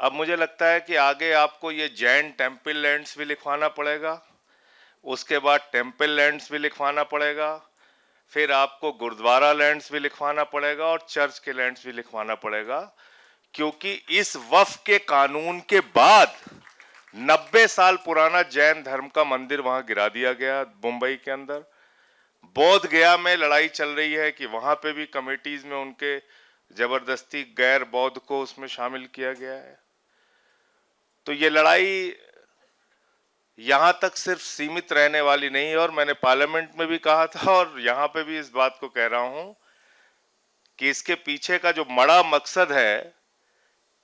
अब मुझे लगता है कि आगे आपको ये जैन टेम्पल लैंड्स भी लिखवाना पड़ेगा, उसके बाद टेम्पल लैंड्स भी लिखवाना पड़ेगा, फिर आपको गुरुद्वारा लैंड्स भी लिखवाना पड़ेगा और चर्च के लैंड्स भी लिखवाना पड़ेगा, क्योंकि इस वक्फ के कानून के बाद 90 साल पुराना जैन धर्म का मंदिर वहां गिरा दिया गया मुंबई के अंदर। बोध गया में लड़ाई चल रही है कि वहां पे भी कमेटीज में उनके जबरदस्ती गैर बौद्ध को उसमें शामिल किया गया है। तो ये लड़ाई यहां तक सिर्फ सीमित रहने वाली नहीं है, और मैंने पार्लियामेंट में भी कहा था और यहां पे भी इस बात को कह रहा हूं कि इसके पीछे का जो बड़ा मकसद है,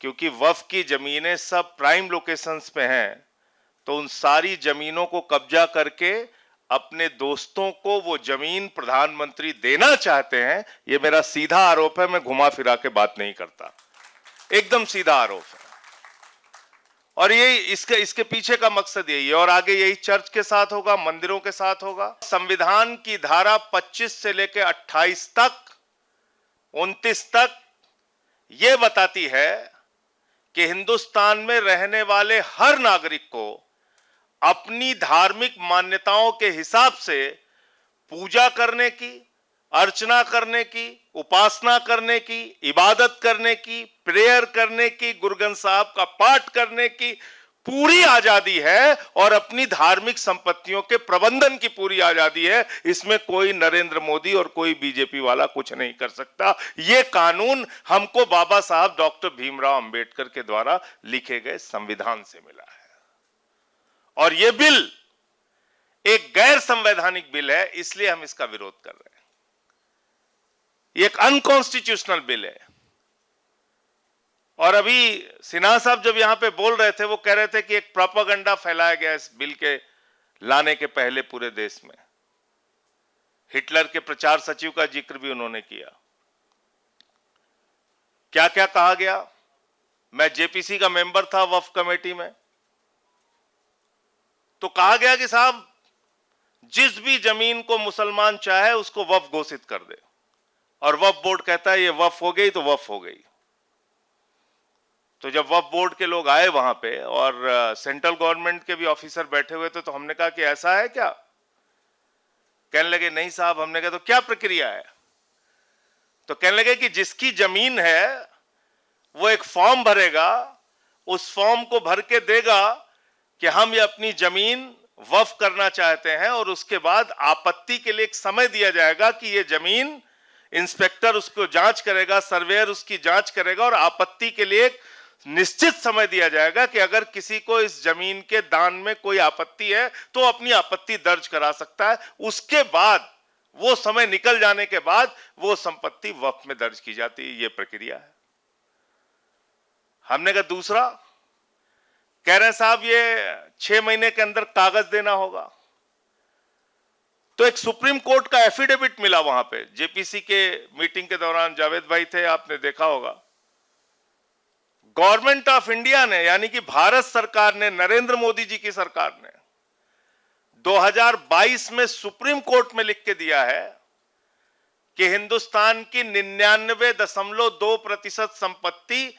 क्योंकि वक्फ की जमीनें सब प्राइम लोकेशंस पे हैं, तो उन सारी जमीनों को कब्जा करके अपने दोस्तों को वो जमीन प्रधानमंत्री देना चाहते हैं। ये मेरा सीधा आरोप है, मैं घुमा फिरा के बात नहीं करता, एकदम सीधा आरोप है। और ये इसके पीछे का मकसद यही है, और आगे यही चर्च के साथ होगा, मंदिरों के साथ होगा। संविधान की धारा 25 से लेकर 28 तक 29 तक ये बताती है कि हिंदुस्तान में रहने वाले हर नागरिक को अपनी धार्मिक मान्यताओं के हिसाब से पूजा करने की, अर्चना करने की, उपासना करने की, इबादत करने की, प्रेयर करने की, गुरु ग्रंथ साहब का पाठ करने की पूरी आजादी है, और अपनी धार्मिक संपत्तियों के प्रबंधन की पूरी आजादी है। इसमें कोई नरेंद्र मोदी और कोई बीजेपी वाला कुछ नहीं कर सकता। यह कानून हमको बाबा साहब डॉक्टर भीमराव अंबेडकर के द्वारा लिखे गए संविधान से मिला है, और यह बिल एक गैर संवैधानिक बिल है, इसलिए हम इसका विरोध कर रहे हैं। ये एक अनकॉन्स्टिट्यूशनल बिल है। और अभी सिन्हा साहब जब यहां पे बोल रहे थे, वो कह रहे थे कि एक प्रोपेगेंडा फैलाया गया इस बिल के लाने के पहले पूरे देश में। हिटलर के प्रचार सचिव का जिक्र भी उन्होंने किया। क्या क्या कहा गया? मैं जेपीसी का मेंबर था वक्फ कमेटी में, तो कहा गया कि साहब जिस भी जमीन को मुसलमान चाहे उसको वक्फ घोषित कर दे, और वक्फ बोर्ड कहता है ये वक्फ हो गई तो वक्फ हो गई। तो जब वक्फ बोर्ड के लोग आए वहां पे, और सेंट्रल गवर्नमेंट के भी ऑफिसर बैठे हुए थे, तो हमने कहा कि ऐसा है क्या? कहने लगे नहीं साहब। हमने कहा तो क्या प्रक्रिया है? तो कहने लगे कि जिसकी जमीन है वो एक फॉर्म भरेगा, उस फॉर्म को भर के देगा कि हम ये अपनी जमीन वक्फ करना चाहते हैं, और उसके बाद आपत्ति के लिए एक समय दिया जाएगा कि ये जमीन, इंस्पेक्टर उसको जांच करेगा, सर्वेयर उसकी जांच करेगा, और आपत्ति के लिए एक निश्चित समय दिया जाएगा कि अगर किसी को इस जमीन के दान में कोई आपत्ति है तो अपनी आपत्ति दर्ज करा सकता है। उसके बाद वो समय निकल जाने के बाद वो संपत्ति वक्फ में दर्ज की जाती है। ये प्रक्रिया है। हमने कहा दूसरा, कह रहे साहब ये 6 महीने के अंदर कागज देना होगा। तो एक सुप्रीम कोर्ट का एफिडेविट मिला वहां पे, जेपीसी के मीटिंग के दौरान जावेद भाई थे, आपने देखा होगा। गवर्नमेंट ऑफ इंडिया ने, यानी कि भारत सरकार ने, नरेंद्र मोदी जी की सरकार ने 2022 में सुप्रीम कोर्ट में लिख के दिया है कि हिंदुस्तान की 99.2% संपत्ति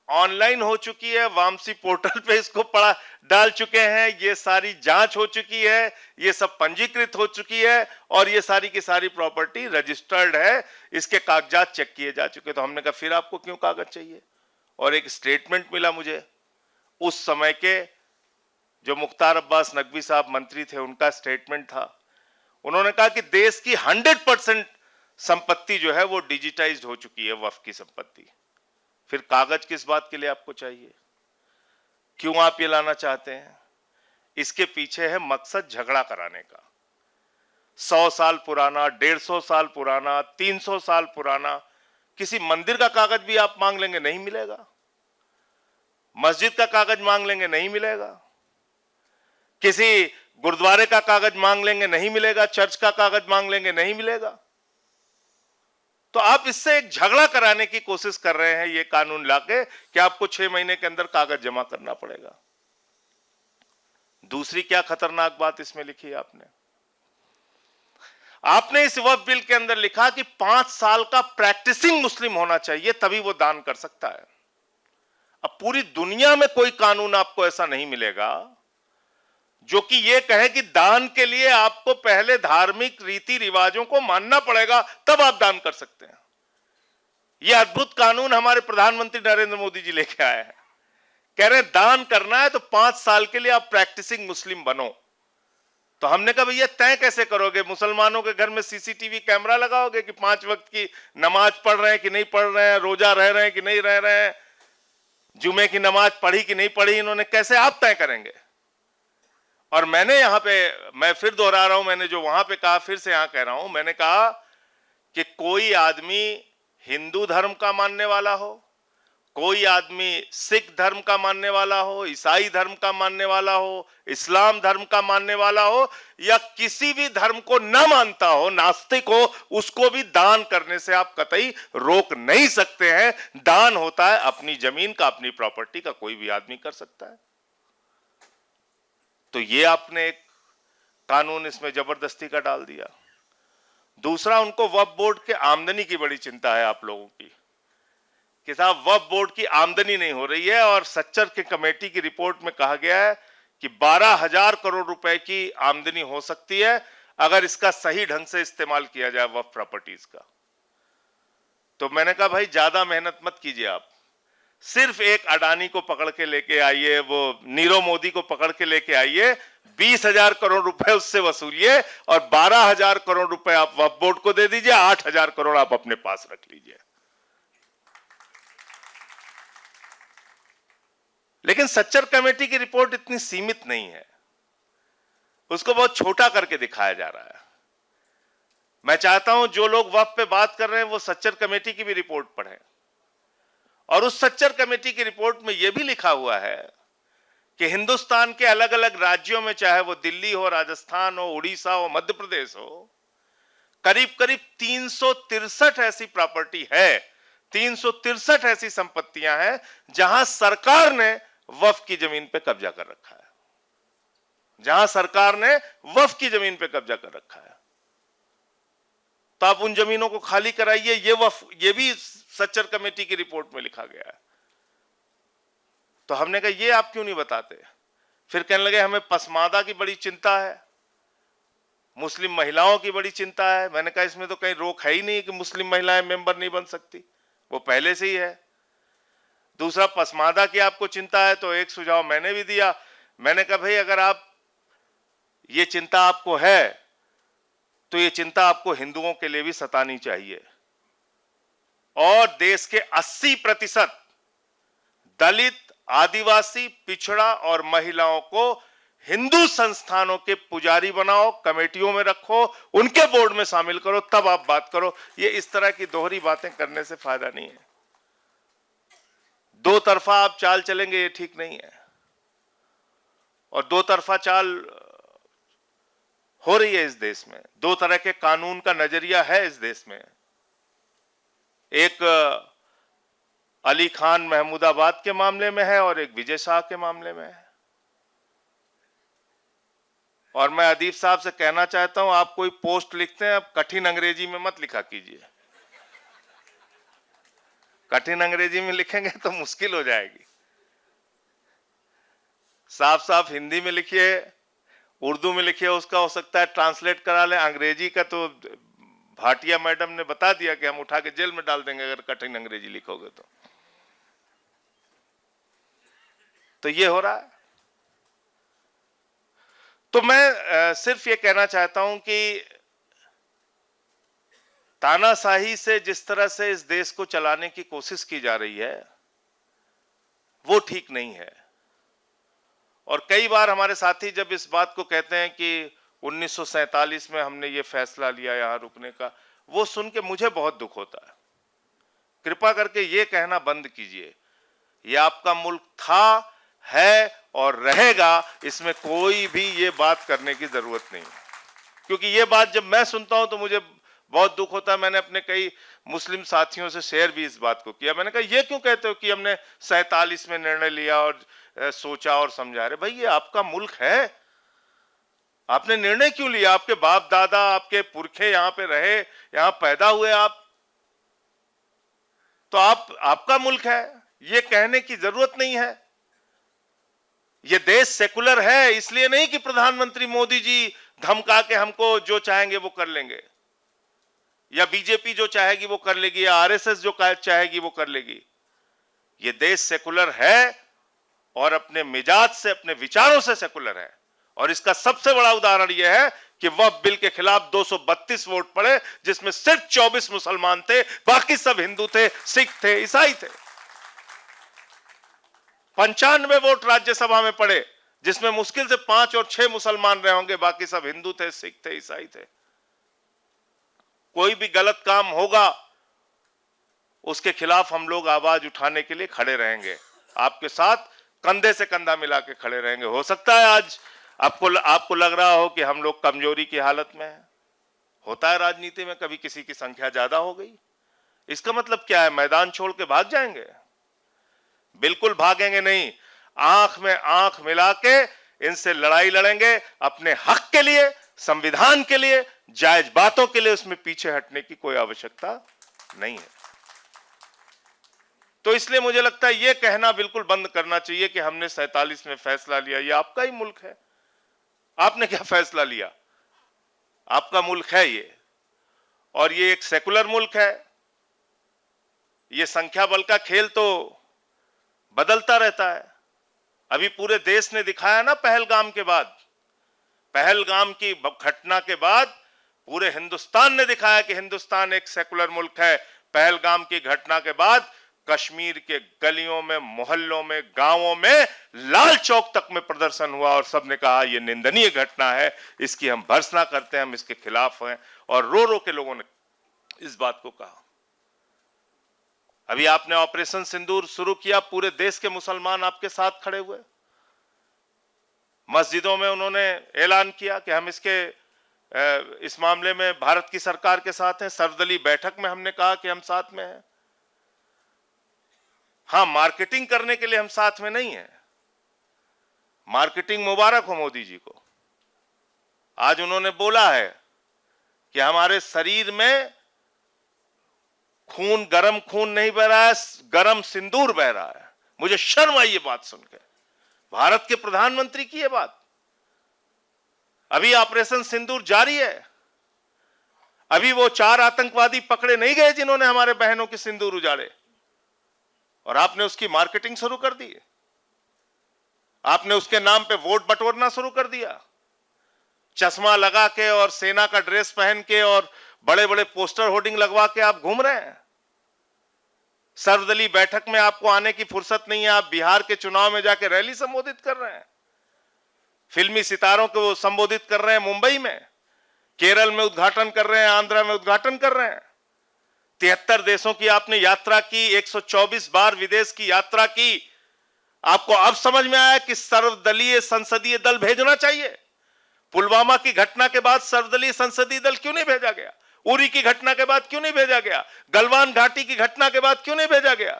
ऑनलाइन हो चुकी है, वामसी पोर्टल पे इसको पड़ा डाल चुके हैं, ये सारी जांच हो चुकी है, ये सब पंजीकृत हो चुकी है, और ये सारी की सारी प्रॉपर्टी रजिस्टर्ड है, इसके कागजात चेक किए जा चुके। तो हमने कहा फिर आपको क्यों कागज चाहिए? और एक स्टेटमेंट मिला मुझे उस समय के जो मुख्तार अब्बास नकवी साहब मंत्री थे, उनका स्टेटमेंट था। उन्होंने कहा कि देश की 100% संपत्ति जो है वो डिजिटाइज्ड हो चुकी है, वक्फ की संपत्ति। फिर कागज किस बात के लिए आपको चाहिए? क्यों आप ये लाना चाहते हैं? इसके पीछे है मकसद झगड़ा कराने का। 100 साल पुराना, 150 साल पुराना, 300 साल पुराना किसी मंदिर का कागज भी आप मांग लेंगे, नहीं मिलेगा। मस्जिद का कागज मांग लेंगे, नहीं मिलेगा। किसी गुरुद्वारे का कागज मांग लेंगे, नहीं मिलेगा। चर्च का कागज मांग लेंगे, नहीं मिलेगा। तो आप इससे एक झगड़ा कराने की कोशिश कर रहे हैं ये कानून लाके कि आपको 6 महीने के अंदर कागज जमा करना पड़ेगा। दूसरी क्या खतरनाक बात इसमें लिखी है आपने इस वक्फ बिल के अंदर लिखा कि 5 साल का प्रैक्टिसिंग मुस्लिम होना चाहिए, तभी वो दान कर सकता है। अब पूरी दुनिया में कोई कानून आपको ऐसा नहीं मिलेगा जो कि ये कहे कि दान के लिए आपको पहले धार्मिक रीति रिवाजों को मानना पड़ेगा, तब आप दान कर सकते हैं। यह अद्भुत कानून हमारे प्रधानमंत्री नरेंद्र मोदी जी लेके आए हैं। कह रहे हैं दान करना है तो 5 साल के लिए आप प्रैक्टिसिंग मुस्लिम बनो। तो हमने कहा भैया तय कैसे करोगे? मुसलमानों के घर में सीसीटीवी कैमरा लगाओगे कि 5 वक्त की नमाज पढ़ रहे हैं कि नहीं पढ़ रहे हैं, रोजा रह रहे हैं कि नहीं रह रहे हैं, जुमे की नमाज पढ़ी कि नहीं पढ़ी, इन्होंने कैसे आप तय करेंगे? और मैंने यहां पे, मैं फिर दोहरा रहा हूं, मैंने जो वहां पे कहा फिर से यहां कह रहा हूं, मैंने कहा कि कोई आदमी हिंदू धर्म का मानने वाला हो, कोई आदमी सिख धर्म का मानने वाला हो, ईसाई धर्म का मानने वाला हो, इस्लाम धर्म का मानने वाला हो, या किसी भी धर्म को न मानता हो, नास्तिक हो, उसको भी दान करने से आप कतई रोक नहीं सकते हैं। दान होता है अपनी जमीन का, अपनी प्रॉपर्टी का, कोई भी आदमी कर सकता है। तो ये आपने एक कानून इसमें जबरदस्ती का डाल दिया। दूसरा, उनको वक्फ बोर्ड के आमदनी की बड़ी चिंता है आप लोगों की कि साहब वक्फ बोर्ड की आमदनी नहीं हो रही है, और सच्चर की कमेटी की रिपोर्ट में कहा गया है कि 12,000 करोड़ रुपए की आमदनी हो सकती है अगर इसका सही ढंग से इस्तेमाल किया जाए वक्फ प्रॉपर्टीज का। तो मैंने कहा भाई ज्यादा मेहनत मत कीजिए, आप सिर्फ एक अडानी को पकड़ के लेके आइए, वो नीरव मोदी को पकड़ के लेके आइए, 20,000 करोड़ रुपए उससे वसूलिए और 12,000 करोड़ रुपए आप वक्फ बोर्ड को दे दीजिए, 8,000 करोड़ आप अपने पास रख लीजिए। लेकिन सच्चर कमेटी की रिपोर्ट इतनी सीमित नहीं है, उसको बहुत छोटा करके दिखाया जा रहा है। मैं चाहता हूं जो लोग वक्फ पे बात कर रहे हैं वो सच्चर कमेटी की भी रिपोर्ट पढ़ें, और उस सच्चर कमेटी की रिपोर्ट में यह भी लिखा हुआ है कि हिंदुस्तान के अलग अलग राज्यों में, चाहे वो दिल्ली हो, राजस्थान हो, उड़ीसा हो, मध्य प्रदेश हो, करीब करीब 363 ऐसी प्रॉपर्टी है, 363 ऐसी संपत्तियां हैं जहां सरकार ने वक्फ की जमीन पे कब्जा कर रखा है, जहां सरकार ने वक्फ की जमीन पे कब्जा कर रखा है। तो आप उन जमीनों को खाली कराइए, ये भी सच्चर कमेटी की रिपोर्ट में लिखा गया है। तो हमने कहा ये आप क्यों नहीं बताते? फिर कहने लगे हमें पसमादा की बड़ी चिंता है, मुस्लिम महिलाओं की बड़ी चिंता है। मैंने कहा इसमें तो कहीं रोक है ही नहीं कि मुस्लिम महिलाएं मेंबर नहीं बन सकती, वो पहले से ही है। दूसरा, पसमादा की आपको चिंता है तो एक सुझाव मैंने भी दिया, मैंने कहा भाई अगर आप ये चिंता आपको है तो ये चिंता आपको हिंदुओं के लिए भी सतानी चाहिए, और देश के 80% दलित, आदिवासी, पिछड़ा और महिलाओं को हिंदू संस्थानों के पुजारी बनाओ, कमेटियों में रखो, उनके बोर्ड में शामिल करो, तब आप बात करो। ये इस तरह की दोहरी बातें करने से फायदा नहीं है। दो तरफा आप चाल चलेंगे ये ठीक नहीं है, और दो तरफा चाल हो रही है इस देश में। दो तरह के कानून का नजरिया है इस देश में, एक अली खान महमूदाबाद के मामले में है और एक विजय शाह के मामले में है। और मैं अदीब साहब से कहना चाहता हूं, आप कोई पोस्ट लिखते हैं आप कठिन अंग्रेजी में मत लिखा कीजिए, कठिन अंग्रेजी में लिखेंगे तो मुश्किल हो जाएगी। साफ साफ हिंदी में लिखिए, उर्दू में लिखिए, उसका हो सकता है ट्रांसलेट करा लें। अंग्रेजी का तो भाटिया मैडम ने बता दिया कि हम उठा के जेल में डाल देंगे अगर कठिन अंग्रेजी लिखोगे तो ये हो रहा है। तो मैं सिर्फ ये कहना चाहता हूं कि तानाशाही से जिस तरह से इस देश को चलाने की कोशिश की जा रही है वो ठीक नहीं है। और कई बार हमारे साथी जब इस बात को कहते हैं कि 1947 में हमने ये फैसला लिया यहां रुकने का, वो सुन के मुझे बहुत दुख होता है। कृपा करके ये कहना बंद कीजिए, ये आपका मुल्क था, है और रहेगा, इसमें कोई भी ये बात करने की जरूरत नहीं है। क्योंकि ये बात जब मैं सुनता हूं तो मुझे बहुत दुख होता है। मैंने अपने कई मुस्लिम साथियों से शेयर भी इस बात को किया। मैंने कहा ये क्यों कहते हो कि हमने 47 में निर्णय लिया और सोचा और समझा? रहे भाई ये आपका मुल्क है, आपने निर्णय क्यों लिया? आपके बाप दादा, आपके पुरखे यहां पे रहे, यहां पैदा हुए आप, तो आपका मुल्क है, ये कहने की जरूरत नहीं है। ये देश सेकुलर है, इसलिए नहीं कि प्रधानमंत्री मोदी जी धमका के हमको जो चाहेंगे वो कर लेंगे, या बीजेपी जो चाहेगी वो कर लेगी, या आरएसएस जो चाहेगी वो कर लेगी। ये देश सेकुलर है और अपने मिजाज से, अपने विचारों से सेकुलर है। और इसका सबसे बड़ा उदाहरण यह है कि वक्फ बिल के खिलाफ 232 वोट पड़े, जिसमें सिर्फ 24 मुसलमान थे, बाकी सब हिंदू थे, सिख थे, ईसाई थे। 95 वोट राज्यसभा में पड़े, जिसमें मुश्किल से 5 और 6 मुसलमान रहे होंगे, बाकी सब हिंदू थे, सिख थे, ईसाई थे। कोई भी गलत काम होगा उसके खिलाफ हम लोग आवाज उठाने के लिए खड़े रहेंगे, आपके साथ कंधे से कंधा मिला के खड़े रहेंगे। हो सकता है आज आपको लग रहा हो कि हम लोग कमजोरी की हालत में हैं। होता है राजनीति में, कभी किसी की संख्या ज्यादा हो गई, इसका मतलब क्या है मैदान छोड़ के भाग जाएंगे? बिल्कुल भागेंगे नहीं, आंख में आंख मिला के इनसे लड़ाई लड़ेंगे, अपने हक के लिए, संविधान के लिए, जायज बातों के लिए। उसमें पीछे हटने की कोई आवश्यकता नहीं है। तो इसलिए मुझे लगता है यह कहना बिल्कुल बंद करना चाहिए कि हमने 47 में फैसला लिया। यह आपका ही मुल्क है, आपने क्या फैसला लिया? आपका मुल्क है ये, और ये एक सेकुलर मुल्क है। ये संख्या बल का खेल तो बदलता रहता है। अभी पूरे देश ने दिखाया ना, पहलगाम की घटना के बाद पूरे हिंदुस्तान ने दिखाया कि हिंदुस्तान एक सेकुलर मुल्क है। पहलगाम की घटना के बाद कश्मीर के गलियों में, मोहल्लों में, गांवों में, लाल चौक तक में प्रदर्शन हुआ और सबने कहा यह निंदनीय घटना है, इसकी हम भर्त्सना करते हैं, हम इसके खिलाफ हैं। और रो रो के लोगों ने इस बात को कहा। अभी आपने ऑपरेशन सिंदूर शुरू किया, पूरे देश के मुसलमान आपके साथ खड़े हुए। मस्जिदों में उन्होंने ऐलान किया कि हम इस मामले में भारत की सरकार के साथ हैं। सर्वदलीय बैठक में हमने कहा कि हम साथ में हैं। हां, मार्केटिंग करने के लिए हम साथ में नहीं हैं। मार्केटिंग मुबारक हो मोदी जी को। आज उन्होंने बोला है कि हमारे शरीर में गरम खून नहीं बह रहा है, गरम सिंदूर बह रहा है। मुझे शर्म आई ये बात सुनकर, भारत के प्रधानमंत्री की ये बात। अभी ऑपरेशन सिंदूर जारी है। अभी वो 4 आतंकवादी पकड़े नहीं गए जिन्होंने हमारे बहनों के सिंदूर उजाड़े, और आपने उसकी मार्केटिंग शुरू कर दी। आपने उसके नाम पे वोट बटोरना शुरू कर दिया। चश्मा लगा के और सेना का ड्रेस पहन के और बड़े बड़े पोस्टर होर्डिंग लगवा के आप घूम रहे हैं। सर्वदलीय बैठक में आपको आने की फुर्सत नहीं है, आप बिहार के चुनाव में जाके रैली संबोधित कर रहे हैं। फिल्मी सितारों को संबोधित कर रहे हैं मुंबई में, केरल में उद्घाटन कर रहे हैं, आंध्र में उद्घाटन कर रहे हैं। 73 देशों की आपने यात्रा की, 124 बार विदेश की यात्रा की। आपको अब समझ में आया कि सर्वदलीय संसदीय दल भेजना चाहिए। पुलवामा की घटना के बाद सर्वदलीय संसदीय दल क्यों नहीं भेजा गया? उरी की घटना के बाद क्यों नहीं भेजा गया? गलवान घाटी की घटना के बाद क्यों नहीं भेजा गया?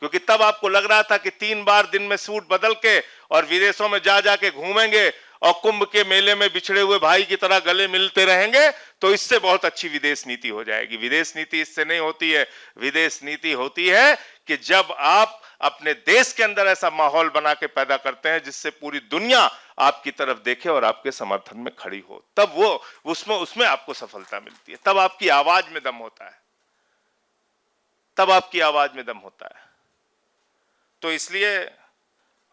क्योंकि तब आपको लग रहा था कि 3 बार दिन में सूट बदल के और विदेशों में जा जाके घूमेंगे और कुंभ के मेले में बिछड़े हुए भाई की तरह गले मिलते रहेंगे, तो इससे बहुत अच्छी विदेश नीति हो जाएगी। विदेश नीति इससे नहीं होती है। विदेश नीति होती है कि जब आप अपने देश के अंदर ऐसा माहौल बना के पैदा करते हैं जिससे पूरी दुनिया आपकी तरफ देखे और आपके समर्थन में खड़ी हो, तब वो उसमें आपको सफलता मिलती है। तब आपकी आवाज में दम होता है, तब आपकी आवाज में दम होता है। तो इसलिए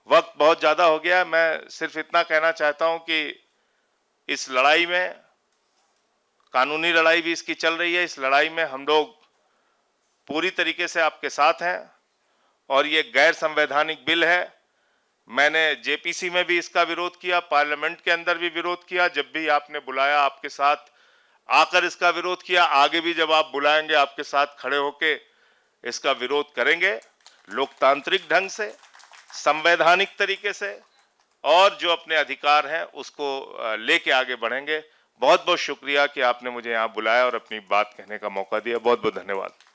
वक्त बहुत ज्यादा हो गया। मैं सिर्फ इतना कहना चाहता हूं कि इस लड़ाई में, कानूनी लड़ाई भी इसकी चल रही है, इस लड़ाई में हम लोग पूरी तरीके से आपके साथ हैं। और ये गैर संवैधानिक बिल है। मैंने जेपीसी में भी इसका विरोध किया, पार्लियामेंट के अंदर भी विरोध किया। जब भी आपने बुलाया आपके साथ आकर इसका विरोध किया। आगे भी जब आप बुलाएंगे आपके साथ खड़े होके इसका विरोध करेंगे, लोकतांत्रिक ढंग से, संवैधानिक तरीके से, और जो अपने अधिकार हैं उसको लेके आगे बढ़ेंगे। बहुत बहुत शुक्रिया कि आपने मुझे यहाँ बुलाया और अपनी बात कहने का मौका दिया। बहुत बहुत धन्यवाद।